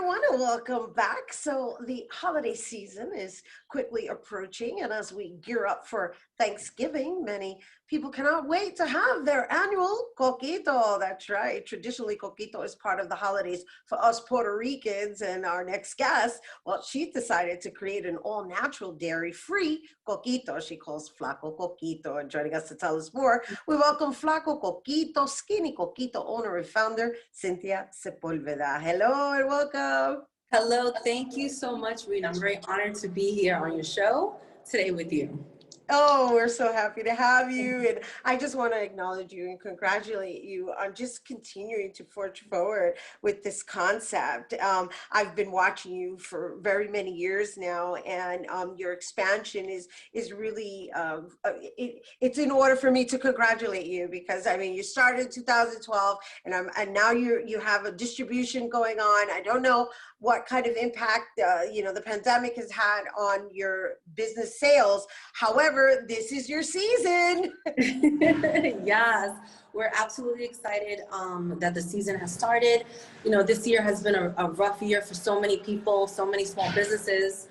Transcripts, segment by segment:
everyone, and welcome back. So the holiday season is quickly approaching, and as we gear up for Thanksgiving, many people cannot wait to have their annual coquito. That's right. Traditionally, coquito is part of the holidays for us Puerto Ricans, and our next guest, well, she decided to create an all-natural, dairy-free coquito she calls Flaco Coquito. And joining us to tell us more, we welcome Flaco Coquito, Skinny Coquito owner and founder, Cynthia Sepulveda. Hello and welcome. Hello, thank you so much, Rhina. I'm very honored to be here on your show today with you. Oh, we're so happy to have you. And I just want to acknowledge you and congratulate you on just continuing to forge forward with this concept. I've been watching you for very many years now, and your expansion is really, it's in order for me to congratulate you, because I mean, you started in 2012 and now you have a distribution going on. I don't know what kind of impact, the pandemic has had on your business sales. However, this is your season. Yes, we're absolutely excited that the season has started. You know, this year has been a rough year for so many people, so many small businesses.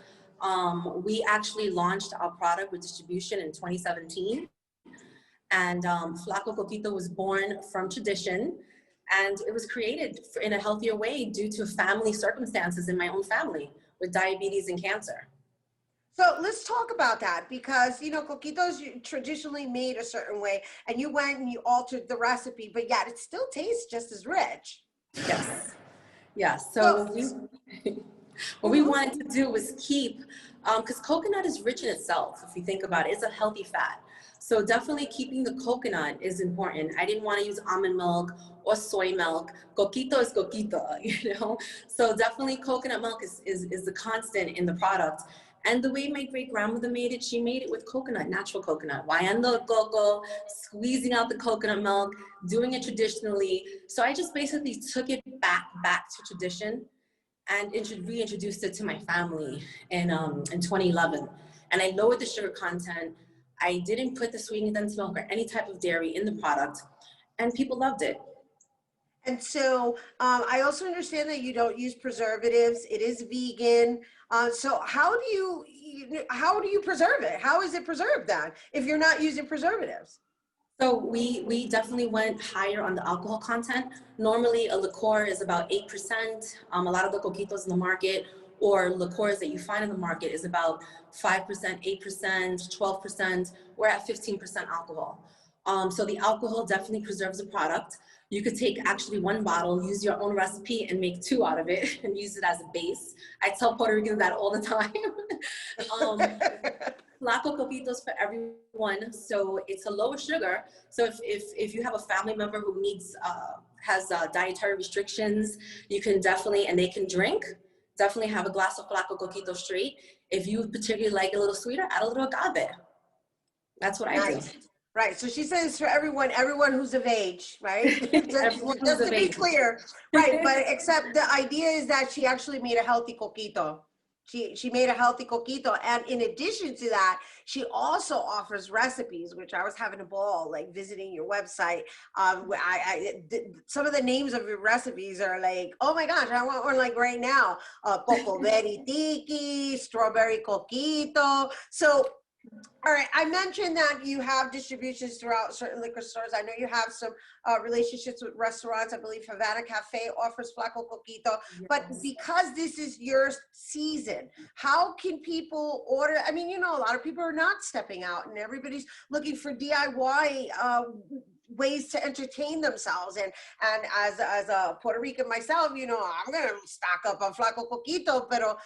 We actually launched our product with distribution in 2017. And Flaco Coquito was born from tradition. And it was created in a healthier way due to family circumstances in my own family with diabetes and cancer. So let's talk about that, because, coquitos traditionally made a certain way, and you went and you altered the recipe, but yet it still tastes just as rich. Yes. Yes. So what we wanted to do was keep, because coconut is rich in itself, if you think about it, it's a healthy fat. So definitely keeping the coconut is important. I didn't want to use almond milk or soy milk. Coquito is coquito, So definitely coconut milk is the constant in the product. And the way my great grandmother made it, she made it with coconut, natural coconut. Guayando coco, squeezing out the coconut milk, doing it traditionally. So I just basically took it back to tradition and reintroduced it to my family in 2011. And I lowered the sugar content. I didn't put the sweetened condensed milk or any type of dairy in the product, and people loved it. And so I also understand that you don't use preservatives. It is vegan. So how do you preserve it? How is it preserved then, if you're not using preservatives? So we definitely went higher on the alcohol content. Normally a liqueur is about 8%. A lot of the coquitos in the market or liqueurs that you find in the market is about 5%, 8%, 12%. We're at 15% alcohol. So the alcohol definitely preserves the product. You could take actually one bottle, use your own recipe and make two out of it and use it as a base. I tell Puerto Ricans that all the time. Flaco Coquitos for everyone, so it's a lower sugar. So if you have a family member who has dietary restrictions, you can definitely, and they can drink, definitely have a glass of Flaco Coquito straight. If you particularly like it a little sweeter, add a little agave. That's what I do. Right. So she says for everyone who's of age, right? Just to be clear, right? But except the idea is that she actually made a healthy coquito. She made a healthy coquito, and in addition to that, she also offers recipes, which I was having a ball like visiting your website. Some of the names of your recipes are like, oh my gosh, I want one like right now. Coco berry tiki, strawberry coquito. So. All right, I mentioned that you have distributions throughout certain liquor stores. I know you have some relationships with restaurants. I believe Havana Cafe offers Flaco Coquito. Yes. But because this is your season, how can people order? I mean, a lot of people are not stepping out, and everybody's looking for DIY ways to entertain themselves, and as a Puerto Rican myself, I'm gonna stock up on Flaco Coquito, pero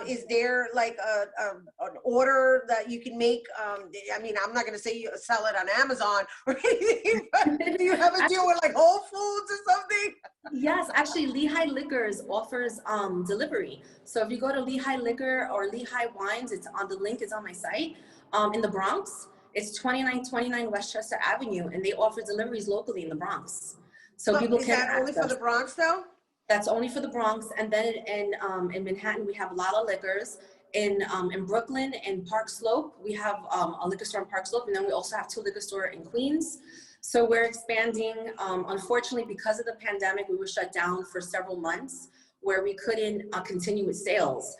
is there like an order that you can make? I mean, I'm not gonna say you sell it on Amazon or anything, but do you have a deal with like Whole Foods or something? Yes, actually Lehigh Liquors offers delivery. So if you go to Lehigh Liquor or Lehigh Wines, it's on the link is on my site in the Bronx. It's 2929 Westchester Avenue, and they offer deliveries locally in the Bronx. So people can. Is that only for the Bronx, though? That's only for the Bronx, and then in Manhattan we have a lot of liquors. In Brooklyn and Park Slope, we have a liquor store in Park Slope, and then we also have 2 liquor stores in Queens. So we're expanding. Unfortunately, because of the pandemic, we were shut down for several months. where we couldn't continue with sales.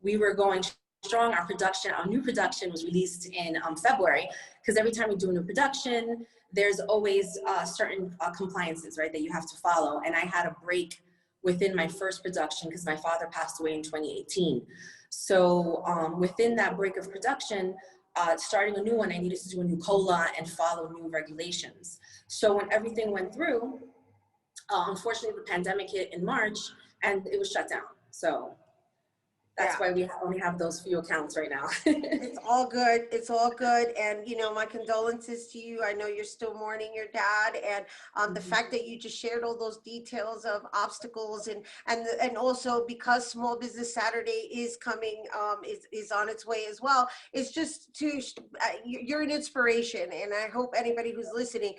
We were going strong. Our new production was released in February, because every time we do a new production, there's always certain compliances, right, that you have to follow. And I had a break within my first production because my father passed away in 2018. So within that break of production, starting a new one, I needed to do a new COLA and follow new regulations. So when everything went through, unfortunately, the pandemic hit in March and it was shut down. So that's why we only have those few accounts right now. It's all good. It's all good. And, you know, my condolences to you. I know you're still mourning your dad. And the fact that you just shared all those details of obstacles and also because Small Business Saturday is coming, is on its way as well, it's just to, you're an inspiration. And I hope anybody who's listening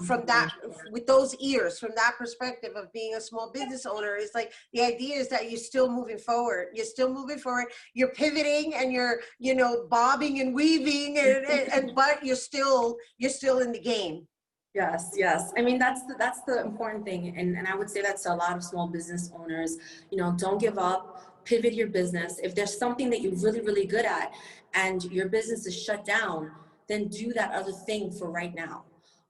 from that, with those ears, from that perspective of being a small business owner, is like, the idea is that you're still moving forward. You're still moving forward, you're pivoting and you're, you know, bobbing and weaving and but you're still in the game. Yes. I mean, that's the important thing. And I would say that to a lot of small business owners, you know, don't give up, pivot your business. If there's something that you're really, really good at and your business is shut down, then do that other thing for right now.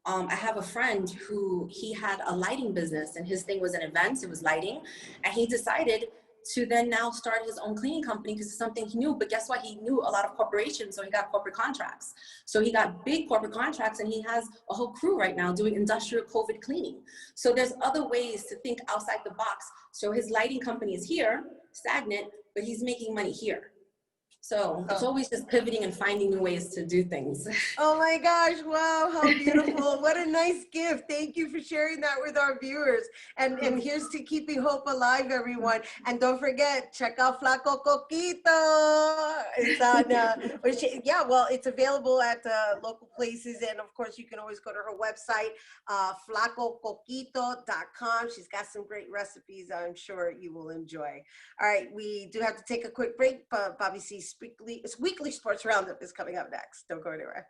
I have a friend who, he had a lighting business and his thing was an event, it was lighting. And he decided to then now start his own cleaning company because it's something he knew. But guess what? He knew a lot of corporations, so he got corporate contracts. So he got big corporate contracts and he has a whole crew right now doing industrial COVID cleaning. So there's other ways to think outside the box. So his lighting company is here, stagnant, but he's making money here. So it's always just pivoting and finding new ways to do things. Oh my gosh, wow, how beautiful. What a nice gift. Thank you for sharing that with our viewers. And here's to keeping hope alive, everyone. And don't forget, check out Flaco Coquito. It's on, it's available at local places. And of course, you can always go to her website, flacocoquito.com. She's got some great recipes I'm sure you will enjoy. All right, we do have to take a quick break, but Bobby C's Weekly Sports Roundup is coming up next. Don't go anywhere.